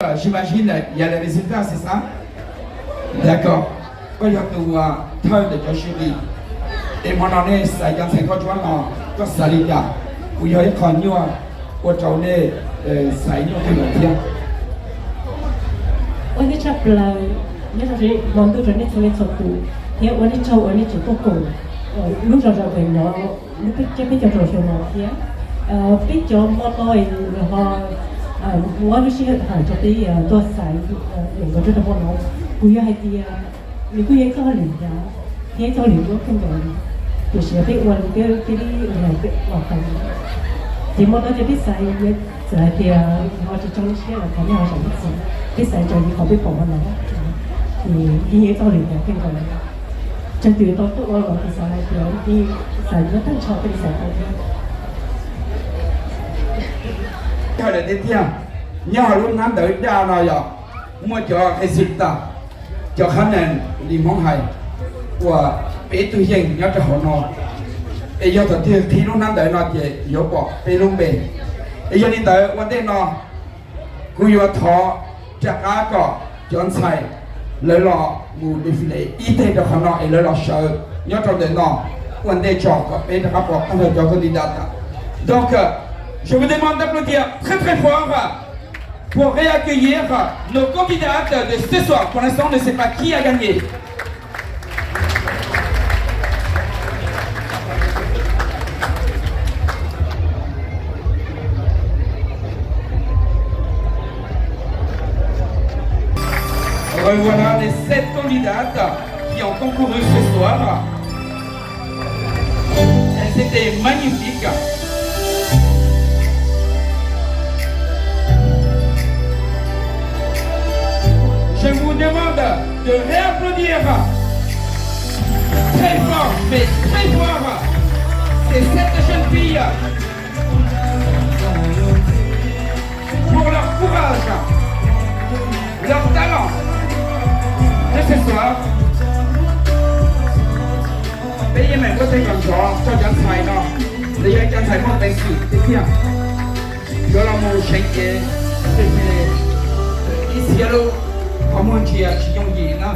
J'imagine, il y a les résultats, c'est ça? D'accord. Bây giờ từ thơ để cho suy nghĩ. Em hôm nay sẽ dành thành công cho nó có xử lý cả. Bây giờ còn nhiều của cháu này sẽ nhiều cái đầu tiên.วันนี้ชอบเลยนี่เราจะมองดูเรื่องนี้ทำให้สกุลที่วันนี้ชอบวันนี้จุดตัวกูลูกเราจะเป็นเนาะลูกพี่จะตัวเชียวเนาะที่พี่จะมองลอยแล้วก็ว่าไม่ใช่หาจะที่ตัวสายอย่างก็จะทำว่าเนาะกูอยากให้ที่มีกูยังก็หลีกนะที่จะหลีกก็ขึ้นกันตัวเชียวพี่วันก็ที่เราไปออกกันที่มองเราจะพี่สายเนี่ยสายที่เราจะจ้องเชี่ยวเขาไม่เอาสองสิ่งที่ใส่ใจที่เขาไปบอกว่าน้องที่เจ้าหลิงเนี่ยเป็นคนจะถือตัวตัวเราที่ใส่เดียวที่ใส่แล้วตั้งชอบเป็นใส่ตัวที่ Theo để tiếp theo, nhờ lúc ngắn tới đào nào giờ mua cho cái dịch ta cho khán nền đi mong hay của bé tu hiền nhớ cho họ nó bây giờ thật thì lúc ngắn tới nó chỉ yếu bỏ bé lúc bề bây giờ đi tới vấn đề nó cứ yếu thọ chả cá cỏ cho anh xài lấy lọ mù đi phi lệ y tế cho họ nó lấy lọ sợ nhớ cho để nó vấn đề cho có bé đã bỏ không thể cho candidat donc je vous demande d'applaudir très très fort pour réaccueillir nos candidates de ce soir. Pour l'instant, on ne sait pas qui a gagné. Revoilà les 7 candidates qui ont concouru ce soir. Elles étaient magnifiques. Je vous demande de réapplaudir très fort, mais très fort, ces 7 jeunes filles pour leur courage, leur talent. Et ce soir, payez mes côtés comme ça, cho chân xài nó, để chân xài một bên tiếp theo. Cho là một sinh kế, ici à l'eau. Comment tu as chillé là?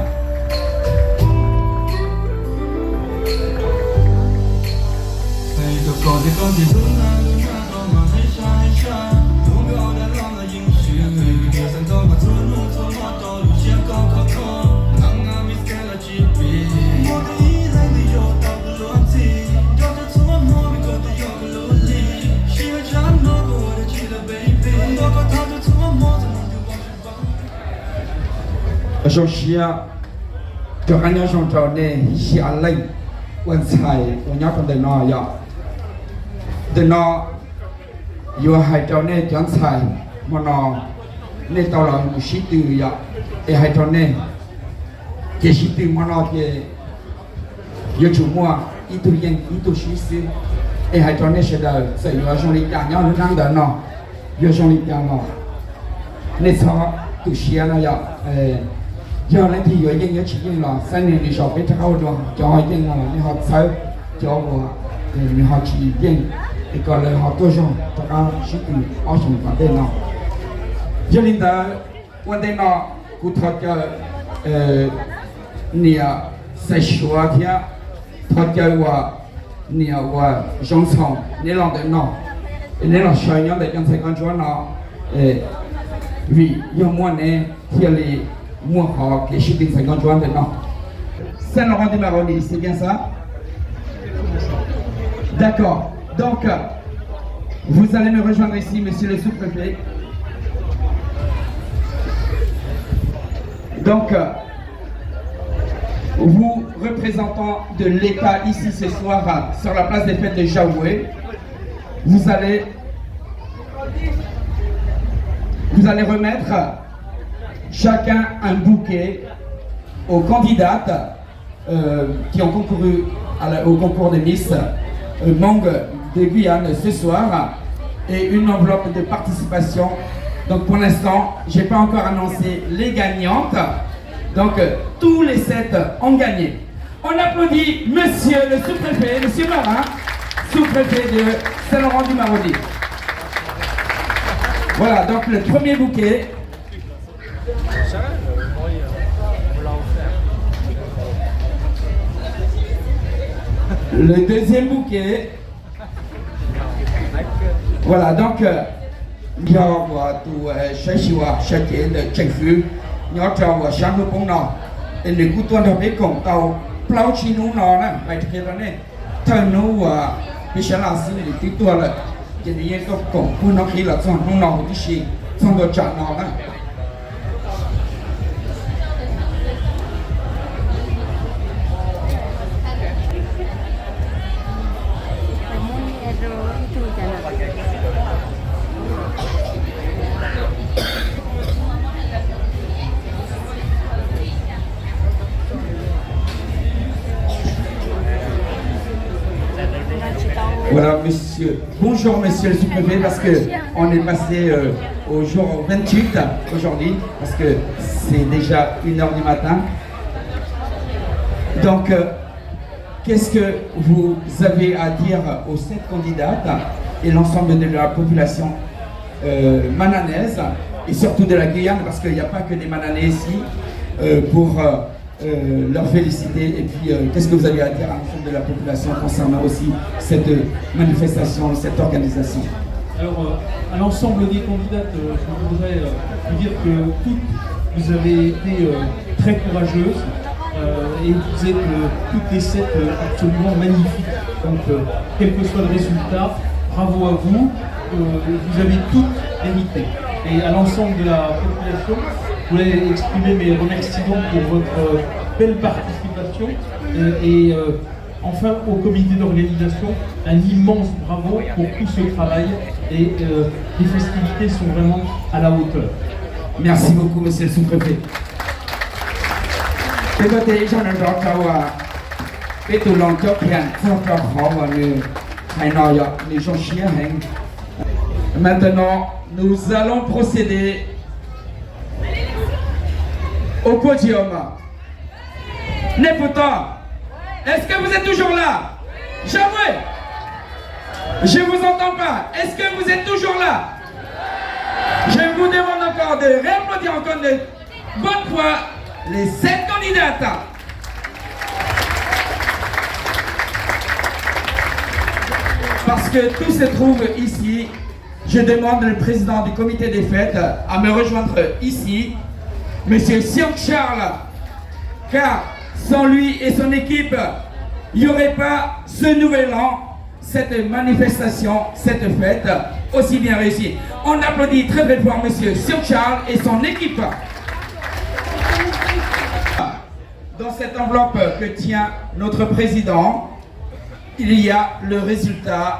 Cho xia cho anh nhớ trong trò này xia lên quan sai quan nhớ trong đời nó vậy đời nó vừa hai trò này chọn sai mà nó nên tao làm một sĩ từ vậy để hai trò này cái sĩ từ mà nó cái vừa chủ mua ít tu yên ít tu sĩ sư để hai trò này sẽ đời sẽ vừa trong lịch cả nhau nó đang đời nó vừa trong lịch cả nó nên sao tu xia nó vậy giờ này thì người dân nhớ chỉ dân là sang này đi shop cái tháo đồ cho dân là đi học sớm cho người học chỉ dân thì còn là học tôi xong tất cả sĩ tử ở trong vấn đề nào cho nên là vấn đề nào cụ thể cho nia sai sửa thì thật cho và nia và trong phòng nên làm được nào nên là sửa nhau để cho thầy con chúa nào vì do muốn này thì là moi, je suis 50 juin maintenant. Saint-Laurent-du-Maroni, c'est bien ça? D'accord. Donc, vous allez me rejoindre ici, monsieur le sous-préfet. Donc, vous, représentant de l'État ici ce soir sur la place des fêtes de Jaoué, vous allez remettre chacun un bouquet aux candidates qui ont concouru au concours de Miss Mangue de Guyane ce soir et une enveloppe de participation. Donc pour l'instant, je n'ai pas encore annoncé les gagnantes. Donc tous les 7 ont gagné. On applaudit monsieur le sous-préfet, monsieur Marin, sous-préfet de Saint-Laurent-du-Maroni. Voilà, donc le premier bouquet Le deuxième bouquet. Voilà, donc, il y a tout Chachiwa, Chakin, Chengfu, il y a tout Changu Pongna, et les couteaux de Bécon, Tao, Plau Chinou, non, avec les années, Tano, Michelazi, les tutoies, il y a des gens pour nous qui la sont non d'ici, sont de Chan, non. Voilà, monsieur. Bonjour, monsieur le sous-préfet, parce qu'on est passé au jour 28 aujourd'hui, parce que c'est déjà 1h du matin. Donc, qu'est-ce que vous avez à dire aux 7 candidates et l'ensemble de la population mananaise, et surtout de la Guyane, parce qu'il n'y a pas que des Mananais ici, pour leur féliciter, et puis qu'est-ce que vous avez à dire à l'ensemble de la population concernant aussi cette manifestation, cette organisation? Alors, à l'ensemble des candidates, je voudrais vous dire que toutes, vous avez été très courageuses et vous êtes toutes les 7 absolument magnifiques. Donc, quel que soit le résultat, bravo à vous, vous avez toutes mérité. Et à l'ensemble de la population, je voulais exprimer mes remerciements pour votre belle participation et enfin au comité d'organisation, un immense bravo pour tout ce travail et les festivités sont vraiment à la hauteur. Merci beaucoup, monsieur le sous-préfet. Maintenant, nous allons procéder au podium. Népotin, est-ce que vous êtes toujours là? Jamais. Je vous entends pas. Est-ce que vous êtes toujours là? Je vous demande encore de réapplaudir encore de bonne foi les 7 candidates. Parce que tout se trouve ici. Je demande le président du comité des fêtes à me rejoindre ici, monsieur Siok Charles, car sans lui et son équipe, il n'y aurait pas ce nouvel an, cette manifestation, cette fête aussi bien réussie. On applaudit très très fort monsieur Siok Charles et son équipe. Dans cette enveloppe que tient notre président, il y a le résultat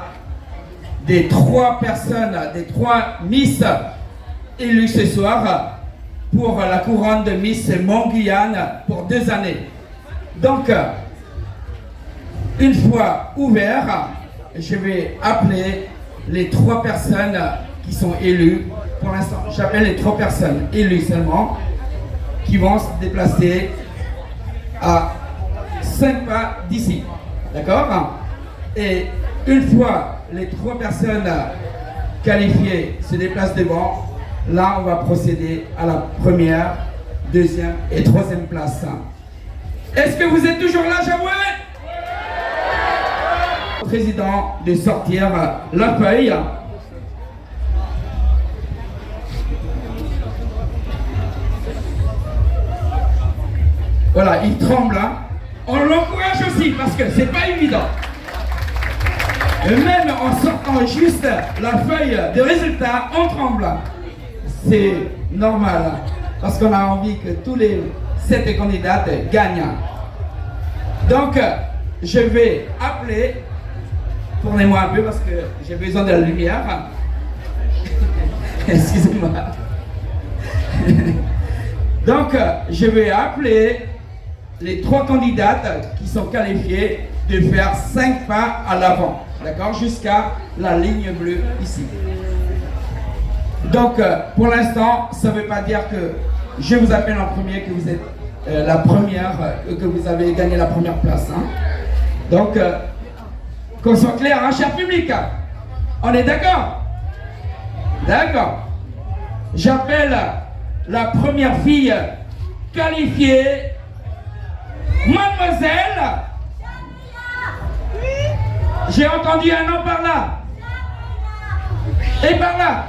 des 3 personnes, des 3 Miss élues ce soir pour la couronne de Miss Mont-Guyane pour 2 années. Donc, une fois ouvert, je vais appeler les 3 personnes qui sont élues. Pour l'instant, j'appelle les 3 personnes élues seulement, qui vont se déplacer à 5 pas d'ici. D'accord? Et une fois les 3 personnes qualifiées se déplacent devant, là on va procéder à la première, deuxième et troisième place. Est-ce que vous êtes toujours là, Jaoué? Président de sortir la feuille. Voilà, il tremble. Hein. On l'encourage aussi parce que c'est pas évident. Et même en sortant juste la feuille de résultat, on tremble. C'est normal parce qu'on a envie que tous les 7 candidates gagnent. Donc, je vais appeler. Tournez-moi un peu parce que j'ai besoin de la lumière. Excusez-moi. Donc, je vais appeler les 3 candidates qui sont qualifiées de faire 5 pas à l'avant. D'accord? Jusqu'à la ligne bleue ici. Donc, pour l'instant, ça ne veut pas dire que je vous appelle en premier, que vous êtes la première, que vous avez gagné la première place. Hein. Donc, qu'on soit clair, hein, cher public. On est d'accord? D'accord. J'appelle la première fille qualifiée, mademoiselle J'ai entendu un nom par là. Et par là.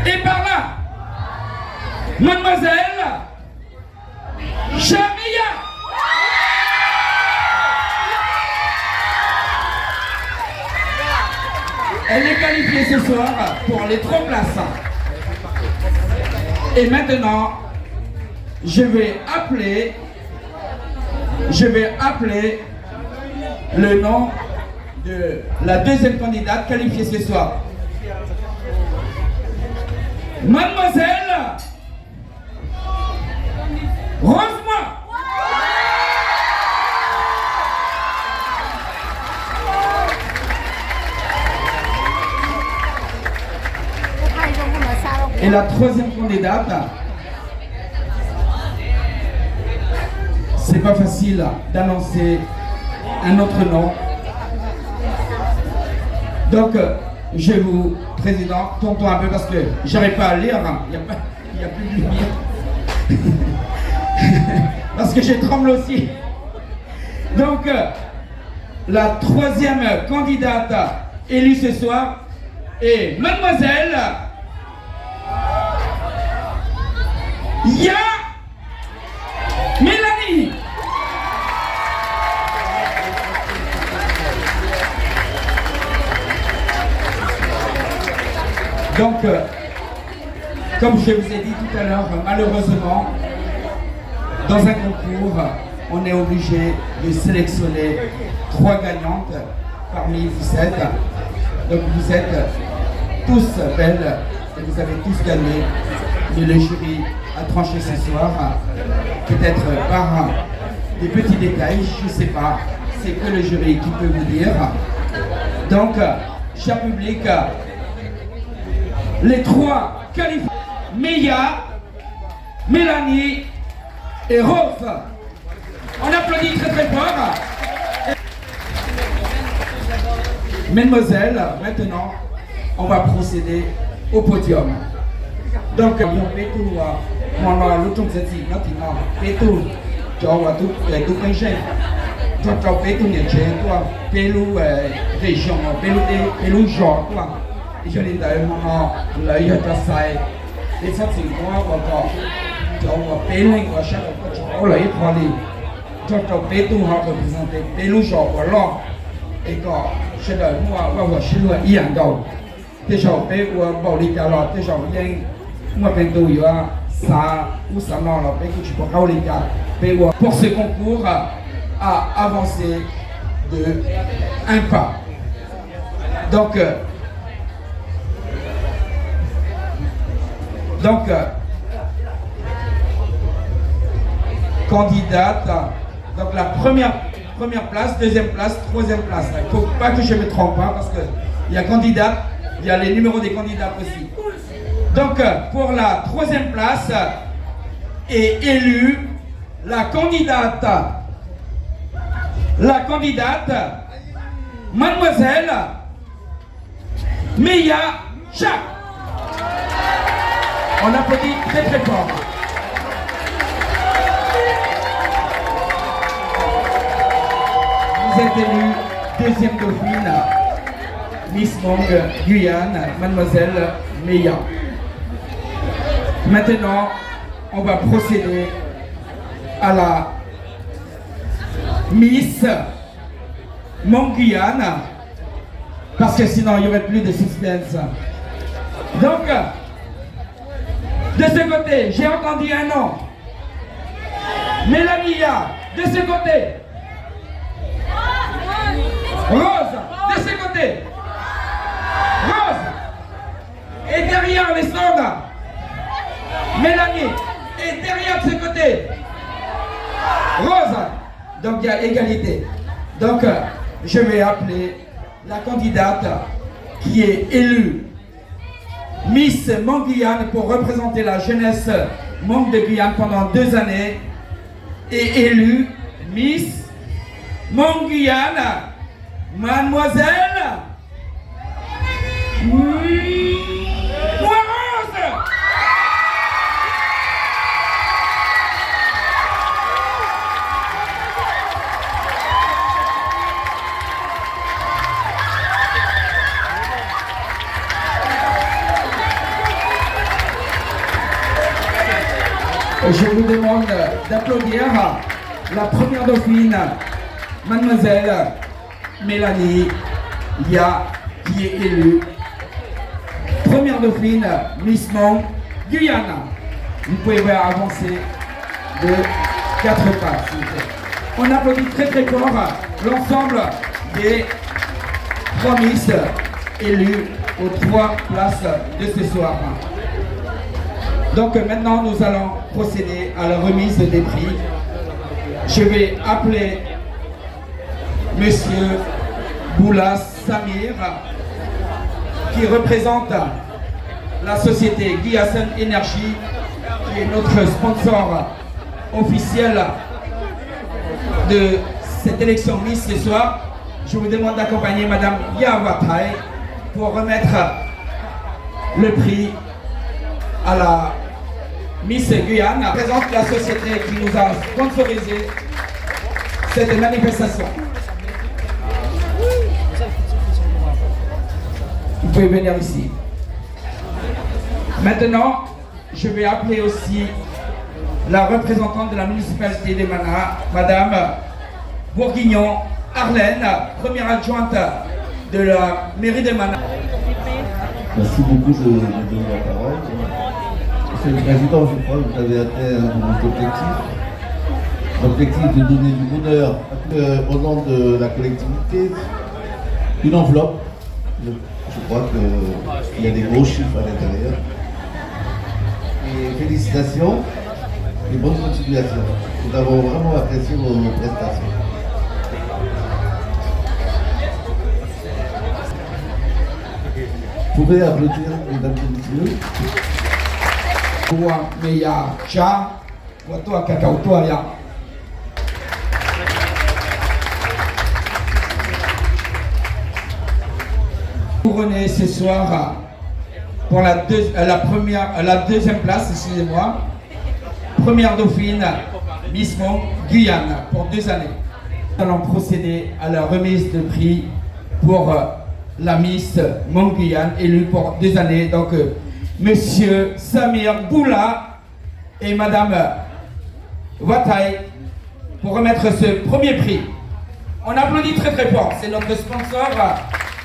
Et par là. Mademoiselle Jamia. Elle est qualifiée ce soir pour les 3 places. Et maintenant, je vais appeler le nom de la deuxième candidate qualifiée ce soir. Mademoiselle Rosemont. Et la troisième candidate, c'est pas facile d'annoncer un autre nom. Donc, je vous, président, tonton un peu parce que j'arrive pas à lire, il n'y a plus de lumière. Parce que je tremble aussi. Donc, la troisième candidate élue ce soir est Mademoiselle Ya Mélanie. Donc, comme je vous ai dit tout à l'heure, malheureusement, dans un concours, on est obligé de sélectionner 3 gagnantes parmi vous 7. Donc vous êtes tous belles et vous avez tous gagné. Mais le jury a tranché ce soir, peut-être par des petits détails, je ne sais pas, c'est que le jury qui peut vous dire. Donc, cher public, les 3 qualifiés, Meia, Mélanie et Rose. On applaudit très très fort. Mesdemoiselles, maintenant, on va procéder au podium. Donc, on fait tout, mon l'autre c'est maintenant, fait tout, tu vois tout un chef. Toi, tu fais tout les chefs, toi, Pélou région, Pélou genre, toi. Je l'ai dit, mon l'œil à ta saille. Et ça, c'est moi, encore. Tu vois, Pélou, chaque fois, tu vois, l'œil pour aller. Toi, tu fais tout, représenter Pélou genre, voilà. Et quand je dis, moi, je suis là, il y a un gars. Déjà, bon, les gars, là, déjà, rien. Moi, bientôt, il y a ça ou ça, non, là, tu peux pas les gars. Pour ce concours, à avancer de 1 pas. Donc, candidate, donc la première place, deuxième place, troisième place. Il ne faut pas que je me trompe, hein, parce qu'il y a candidate, il y a les numéros des candidats aussi. Donc, pour la troisième place est élue la candidate Mademoiselle Meia Jacques. On applaudit très très fort. Vous êtes élue deuxième dauphine, Miss Mong Guyane, Mademoiselle Meia. Maintenant, on va procéder à la Miss Mong Guyane, parce que sinon il n'y aurait plus de suspense. Donc, de ce côté, j'ai entendu un nom. Mélanie, de ce côté. Rose, de ce côté. Rose. Et derrière les stands, Mélanie. Et derrière de ce côté, Rose. Donc il y a égalité. Donc je vais appeler la candidate qui est élue Miss Mong Guyane pour représenter la jeunesse Mong de Guyane pendant 2 années et élue Miss Mong Guyane, Mademoiselle Je vous demande d'applaudir la première dauphine, mademoiselle Mélanie Ya, qui est élue première dauphine Miss Monde Guyane. Vous pouvez avancer de 4 pas, s'il vous plaît. On applaudit très très fort l'ensemble des 3 Miss élues aux 3 places de ce soir. Donc maintenant nous allons procéder à la remise des prix. Je vais appeler Monsieur Boula Samir, qui représente la société Guyassen Energy, qui est notre sponsor officiel de cette élection Miss ce soir. Je vous demande d'accompagner Madame Yawatai pour remettre le prix à la Miss Guyane. Je présente la société qui nous a sponsorisé cette manifestation. Vous pouvez venir ici. Maintenant, je vais appeler aussi la représentante de la municipalité de Mana, Madame Bourguignon Arlène, première adjointe de la mairie de Mana. Merci beaucoup de me donner la parole. Monsieur le Président, je crois que vous avez atteint notre objectif. L'objectif de donner du bonheur au nom de la collectivité, une enveloppe. Je crois qu'il y a des gros chiffres à l'intérieur. Et félicitations et bonne continuation. Nous avons vraiment apprécié vos prestations. Vous pouvez applaudir, mesdames et messieurs. Couronnée ce soir pour la deuxième place, excusez-moi, première dauphine Miss Monde Guyane pour 2 années. Nous allons procéder à la remise de prix pour la Miss Monde Guyane élue pour 2 années. Donc Monsieur Samir Boula et Madame Watai pour remettre ce premier prix. On applaudit très très fort, c'est notre sponsor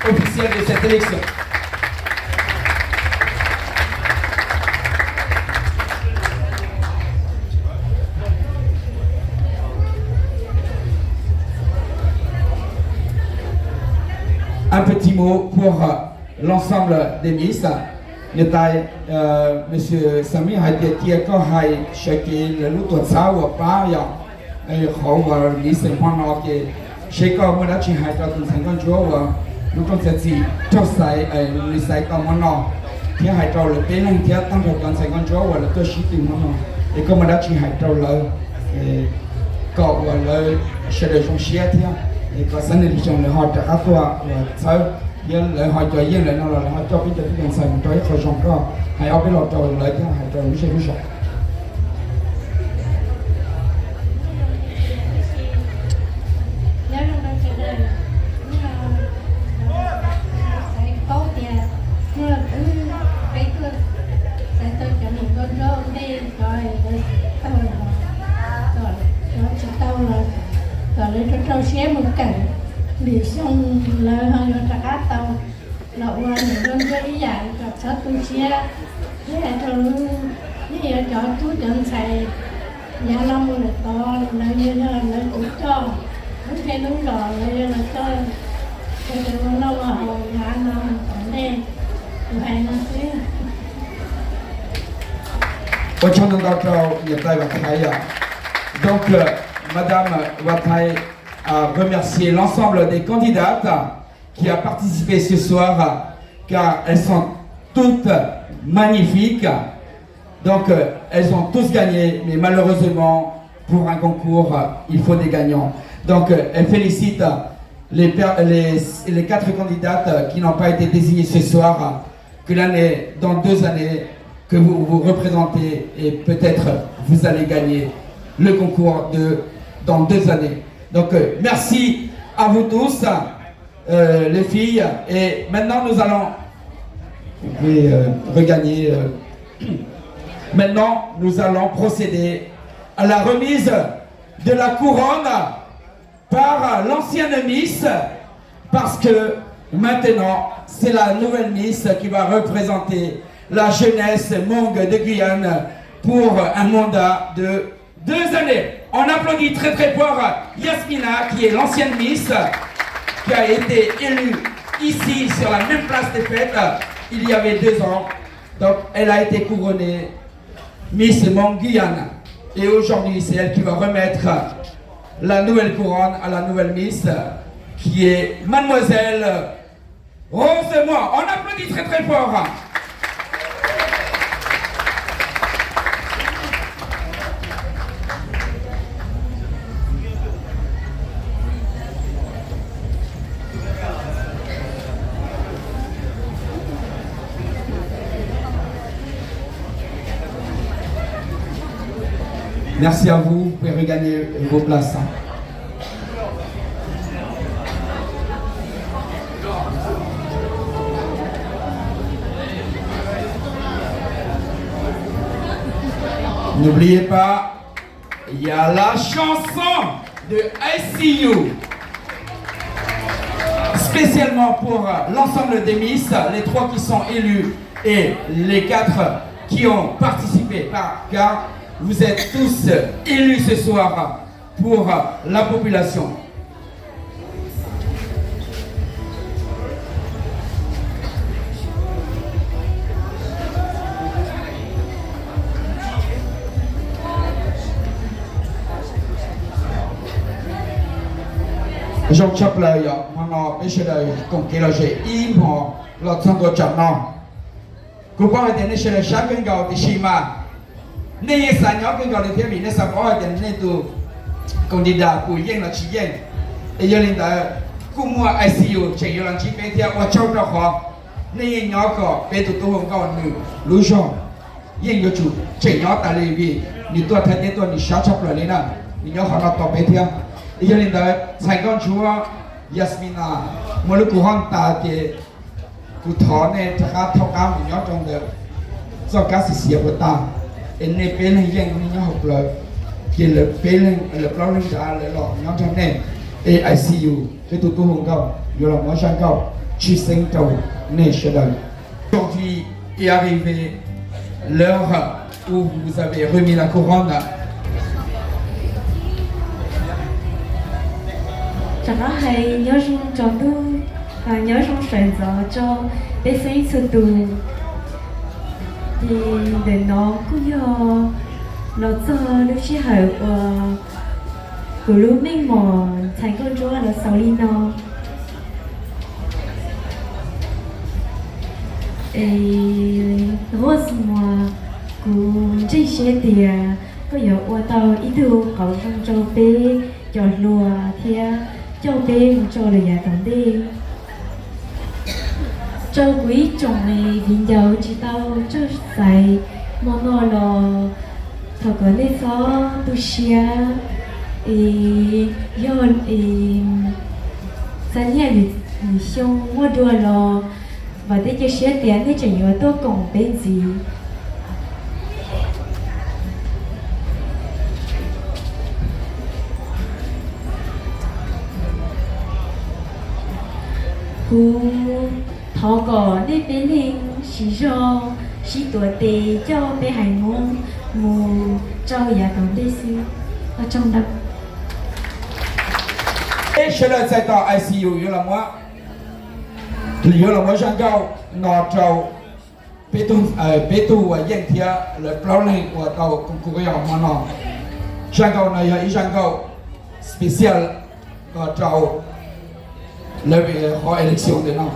officiel de cette élection. Un petit mot pour l'ensemble des Miss. Monsieur Sami a été chaque le loup ça ou pas, il y a Miss pendant que chez comme on a chez Haïta 50 jours. Nous sommes ici, tous les sites comme on qui a été le pénal qui a tant de 50 jours, ou le touché du monde. Et comme on a chez Haïta le quand on le chez les gens chiés, et quand ça n'est pas le hot à toi, ça, il y a le hot à y aller, non, le hot à puis de bien ça, on doit être j'en prends, et après l'autre, le gars, et puis Michel. Trâu xé một cảnh để xong là hơi là cá tàu là qua những con dây dài gặp sát tu xé thế trâu như vậy cho chú chân xài nhà lâm là to là như là cũng cho lúc khi đúng rồi là cho cái nó lâu là hồi nhà năm còn đen hay nó thế. Donc, Madame Watai a remercié l'ensemble des candidates qui ont participé ce soir, car elles sont toutes magnifiques. Donc, elles ont tous gagné, mais malheureusement, pour un concours, il faut des gagnants. Donc, elle félicite les 4 candidates qui n'ont pas été désignées ce soir, que dans 2 années, que vous vous représentez et peut-être vous allez gagner le concours dans 2 années. Donc merci à vous tous, les filles. Et maintenant nous allons, vous pouvez regagner Maintenant, nous allons procéder à la remise de la couronne par l'ancienne Miss, parce que maintenant, c'est la nouvelle Miss qui va représenter la jeunesse Hmong de Guyane pour un mandat de 2 années. On applaudit très très fort Yasmina, qui est l'ancienne Miss, qui a été élue ici sur la même place des fêtes il y avait 2 ans. Donc elle a été couronnée Miss Hmong Guyane. Et aujourd'hui, c'est elle qui va remettre la nouvelle couronne à la nouvelle Miss, qui est Mademoiselle Rose Moi. On applaudit très très fort. Merci à vous, vous pouvez regagner vos places. N'oubliez pas, il y a la chanson de ICU, spécialement pour l'ensemble des Miss, les 3 qui sont élus et les 4 qui ont participé, car vous êtes tous élus ce soir pour la population. Jean Chaplin, maintenant, monsieur le conquérant, j'ai immense l'autre de Chapman. Comment est-ce que chez chacun de Shima? Né ça n'y a que dans les pays, ne savoir que né tout candidat pour y la chien. Et il y a une comment ICU, chez Yolan Chipé, ou Chau Nord, né n'y a que Pétou Tonga, le Jean. Yen Yochu, chez Yot à Lévi, ni toi tête, toi ni Chaplalina, ni Yohan Topétia. Et il y a une 50 jours, Yasmina, moi le courant t'a été. Vous tournez, tu as tout à l'heure, tu as dit, ça casse ici à votre temps. Et ne peut pas y aller, il y a qui le pélin, le plan de l'or, et ICU, c'est tout le monde, il y a le mois encore, tu sais, aujourd'hui est arrivé l'heure où vous avez remis la couronne. Chẳng hay nhớ chung cho tôi nhớ trong sợi gió cho bé sinh sự tù thì để nó cũng nó cho lúc chỉ hỏi của lúc mình mò thành con chúa là sáu ly nó rose mà cũng chỉ xe tiền có giờ qua tàu ít đồ cậu trong cho bé cho lùa thì cho bé một cho là nhà tổng đi cho quý chồng này vì giàu chỉ tao cho xài món ngon là thật có lý do tu xia do sáng nhà thì xong mua đua là và tới cho xe tiền thì chẳng nhớ tôi còn bên gì cú thọ cỏ đi bên hình xí do xí tuổi tề cho bé hành môn mù cho nhà còn đi xí ở trong đó. Et chez le 7 ans ICU, il y a moi, j'en gagne notre pétou yen tia le plan ou tao concourir en maintenant. J'en gagne spécial notre l'élection de nom.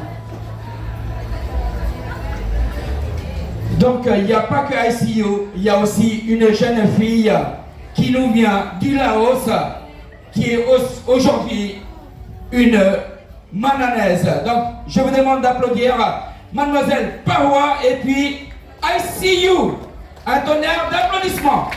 Donc il n'y a pas que ICU, il y a aussi une jeune fille qui nous vient du Laos, qui est aujourd'hui une mananaise. Donc je vous demande d'applaudir Mademoiselle Parwa et puis ICU. Un tonnerre d'applaudissements.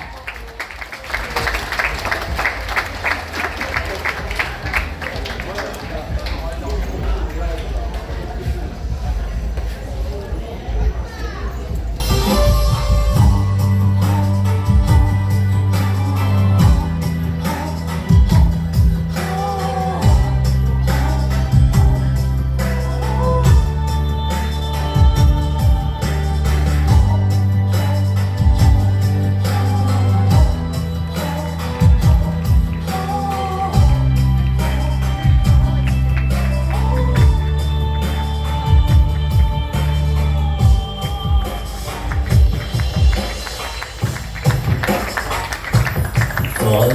có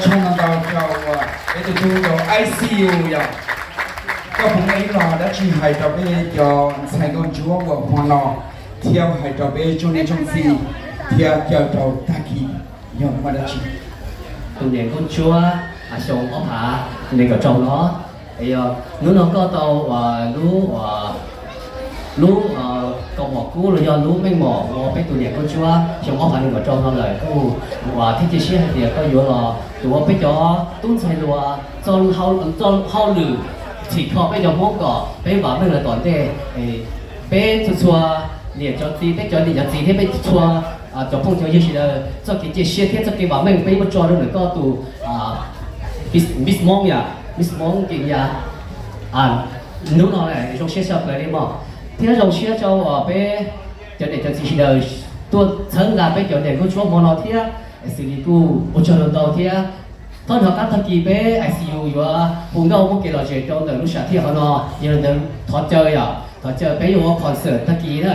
trong đào trào để tôi cho ICU ya có cũng ấy là đã chỉ hay cho bé cho Sài Gòn chúa và hoa nọ theo hay cho bé cho nên trong gì theo theo trâu taki nhờ mà đã chỉ tụi đèn con chúa xong ốp hạ nên có trong nó thì nó có tàu và lú cầu mỏ cũ rồi do lú mấy mỏ bé tụi đèn con chúa xong ốp hạ nên có trong nó lại cũ và thiết kế thì có yếu là tụi bé cho tuân sai lúa cho hao lử chỉ có bé cho món cỏ bé bảo bây giờ tòn thế bé chua liền cho tí biết cho liền cho tí thế biết chua cho phong cho như là cho cái chia sẻ thế cho cái bảo mình bây giờ cho được có tụ Miss Mong ya Miss Mong kia ya nếu nó này trong xe sập lại đi mà thế trong xe cho bé cho để cho chỉ là tôi thân là bé cho để có chỗ mà nó thế xử lý cô cho nó đầu thế thôi họ các thằng kỳ bé ICU rồi vùng đâu một cái là chuyện trong đời lúc sáng thì họ nó nhiều lần thoát chơi à thoát chơi bé vô concert thằng kỳ đó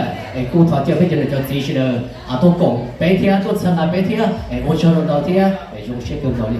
cô thoát chơi bé cho để cho chỉ là tôi cùng bé thế tôi thân là bé thế cho nó đầu thế trong xe cùng đầu đi